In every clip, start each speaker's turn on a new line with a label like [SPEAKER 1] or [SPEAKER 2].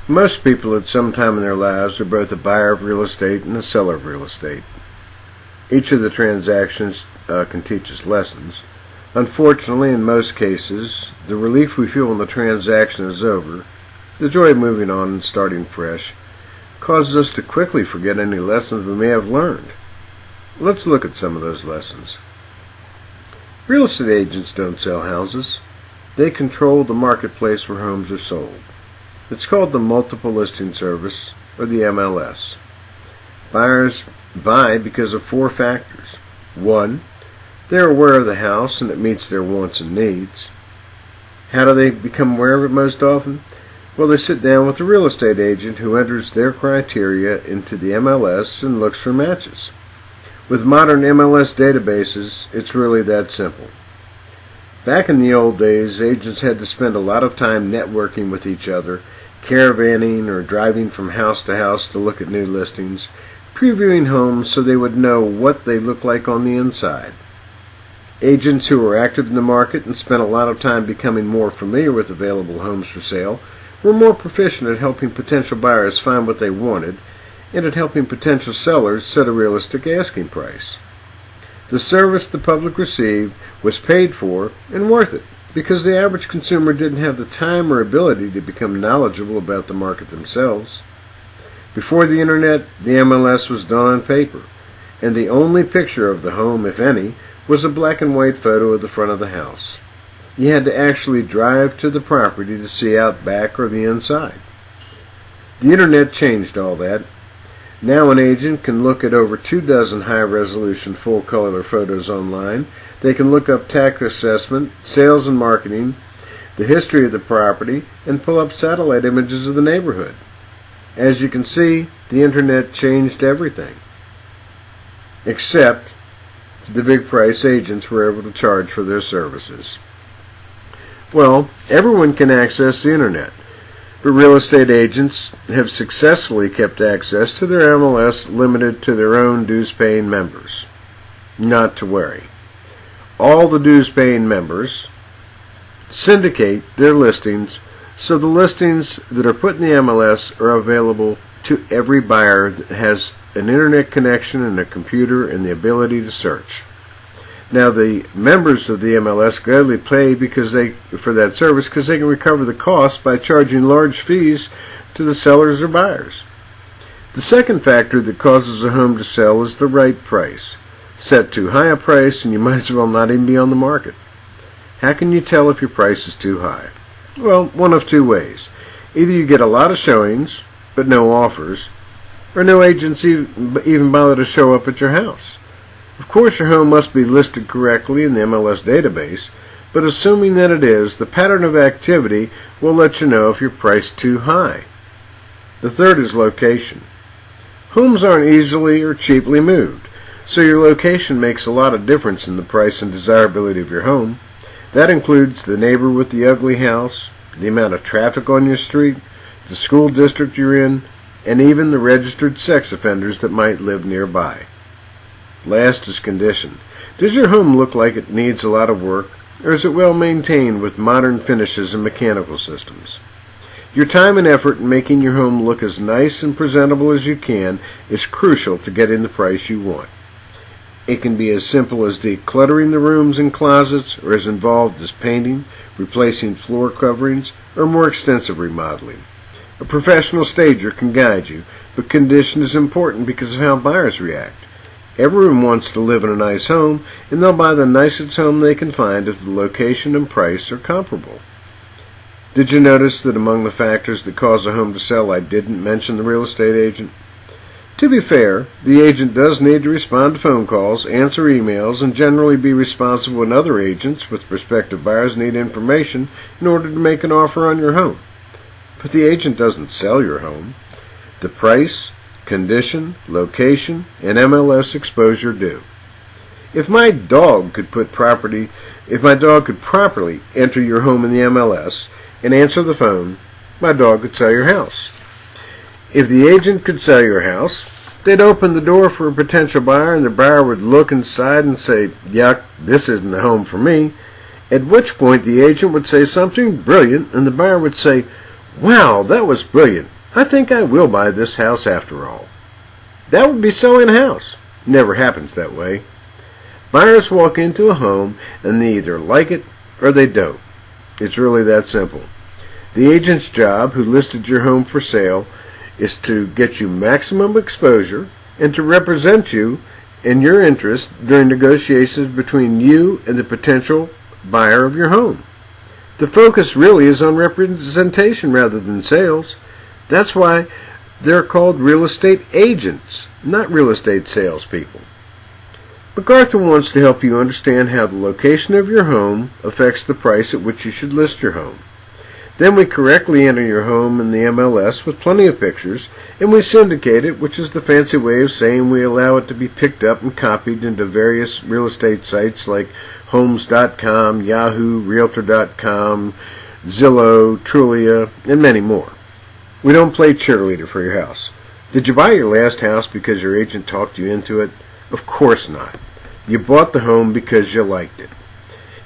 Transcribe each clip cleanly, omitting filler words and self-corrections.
[SPEAKER 1] Most people at some time in their lives are both a buyer of real estate and a seller of real estate. Each of the transactions can teach us lessons. Unfortunately, in most cases, the relief we feel when the transaction is over, the joy of moving on and starting fresh, causes us to quickly forget any lessons we may have learned. Let's look at some of those lessons. Real estate agents don't sell houses. They control the marketplace where homes are sold. It's called the Multiple Listing Service, or the MLS. Buyers buy because of 4 factors. 1, they're aware of the house and it meets their wants and needs. How do they become aware of it most often? Well, they sit down with a real estate agent who enters their criteria into the MLS and looks for matches. With modern MLS databases, it's really that simple. Back in the old days, agents had to spend a lot of time networking with each other, caravanning or driving from house to house to look at new listings, previewing homes so they would know what they look like on the inside. Agents who were active in the market and spent a lot of time becoming more familiar with available homes for sale were more proficient at helping potential buyers find what they wanted and at helping potential sellers set a realistic asking price. The service the public received was paid for and worth it because the average consumer didn't have the time or ability to become knowledgeable about the market themselves. Before the internet, the MLS was done on paper, and the only picture of the home, if any, was a black and white photo of the front of the house. You had to actually drive to the property to see out back or the inside. The internet changed all that. Now an agent can look at over 24 high-resolution full-color photos online. They can look up tax assessment, sales and marketing, the history of the property, and pull up satellite images of the neighborhood. As you can see, the internet changed everything, except the big price agents were able to charge for their services. Well, everyone can access the internet, but real estate agents have successfully kept access to their MLS limited to their own dues-paying members. Not to worry. All the dues-paying members syndicate their listings, so the listings that are put in the MLS are available to every buyer that has an internet connection and a computer and the ability to search. Now, the members of the MLS gladly pay for that service because they can recover the cost by charging large fees to the sellers or buyers. The second factor that causes a home to sell is the right price. Set too high a price and you might as well not even be on the market. How can you tell if your price is too high? Well, one of 2 ways. Either you get a lot of showings, but no offers, or no agents even bother to show up at your house. Of course, your home must be listed correctly in the MLS database, but assuming that it is, the pattern of activity will let you know if you're priced too high. The third is location. Homes aren't easily or cheaply moved, so your location makes a lot of difference in the price and desirability of your home. That includes the neighbor with the ugly house, the amount of traffic on your street, the school district you're in, and even the registered sex offenders that might live nearby. Last is condition. Does your home look like it needs a lot of work, or is it well maintained with modern finishes and mechanical systems? Your time and effort in making your home look as nice and presentable as you can is crucial to getting the price you want. It can be as simple as decluttering the rooms and closets, or as involved as painting, replacing floor coverings, or more extensive remodeling. A professional stager can guide you, but condition is important because of how buyers react. Everyone wants to live in a nice home, and they'll buy the nicest home they can find if the location and price are comparable. Did you notice that among the factors that cause a home to sell, I didn't mention the real estate agent? To be fair, the agent does need to respond to phone calls, answer emails, and generally be responsive when other agents with prospective buyers need information in order to make an offer on your home. But the agent doesn't sell your home. The price, condition, location, and MLS exposure do. If my dog could properly enter your home in the MLS and answer the phone, my dog could sell your house. If the agent could sell your house, they'd open the door for a potential buyer and the buyer would look inside and say, "Yuck, this isn't the home for me," at which point the agent would say something brilliant and the buyer would say, "Wow, that was brilliant. I think I will buy this house after all. That would be selling a house. Never happens that way. Buyers walk into a home and they either like it or they don't. It's really that simple. The agent's job who listed your home for sale is to get you maximum exposure and to represent you and your interest during negotiations between you and the potential buyer of your home. The focus really is on representation rather than sales. That's why they're called real estate agents, not real estate salespeople. MacArthur wants to help you understand how the location of your home affects the price at which you should list your home. Then we correctly enter your home in the MLS with plenty of pictures, and we syndicate it, which is the fancy way of saying we allow it to be picked up and copied into various real estate sites like Homes.com, Yahoo, Realtor.com, Zillow, Trulia, and many more. We don't play cheerleader for your house. Did you buy your last house because your agent talked you into it? Of course not. You bought the home because you liked it.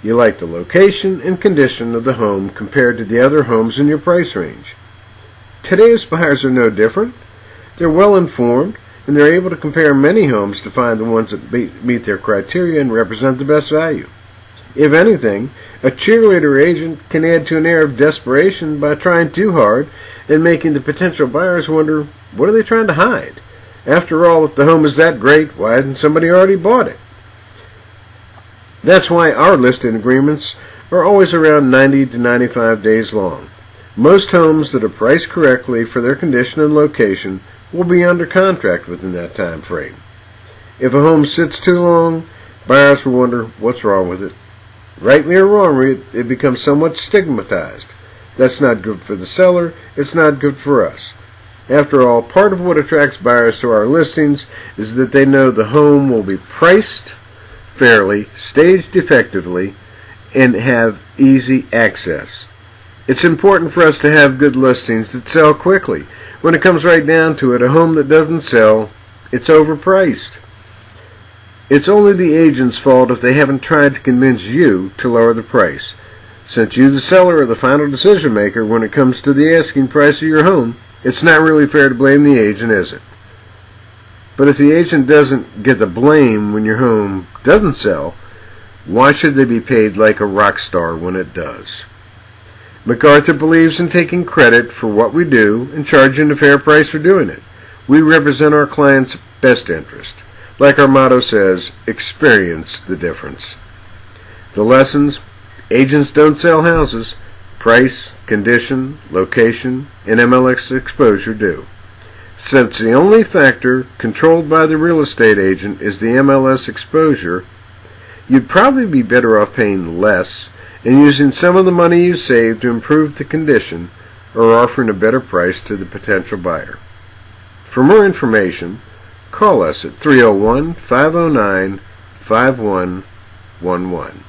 [SPEAKER 1] You like the location and condition of the home compared to the other homes in your price range. Today's buyers are no different. They're well informed, and they're able to compare many homes to find the ones that meet their criteria and represent the best value. If anything, a cheerleader agent can add to an air of desperation by trying too hard and making the potential buyers wonder, what are they trying to hide? After all, if the home is that great, why hasn't somebody already bought it? That's why our listing agreements are always around 90 to 95 days long. Most homes that are priced correctly for their condition and location will be under contract within that time frame. If a home sits too long, buyers will wonder what's wrong with it. Rightly or wrongly, it becomes somewhat stigmatized. That's not good for the seller, it's not good for us. After all, part of what attracts buyers to our listings is that they know the home will be priced fairly, staged effectively, and have easy access. It's important for us to have good listings that sell quickly. When it comes right down to it, a home that doesn't sell, it's overpriced. It's only the agent's fault if they haven't tried to convince you to lower the price. Since you, the seller, are the final decision maker when it comes to the asking price of your home, it's not really fair to blame the agent, is it? But if the agent doesn't get the blame when your home doesn't sell, why should they be paid like a rock star when it does? MacArthur believes in taking credit for what we do and charging a fair price for doing it. We represent our clients' best interest. Like our motto says, experience the difference. The lessons: agents don't sell houses. Price, condition, location, and MLS exposure do. Since the only factor controlled by the real estate agent is the MLS exposure, you'd probably be better off paying less and using some of the money you saved to improve the condition or offering a better price to the potential buyer. For more information, call us at 301-509-5111.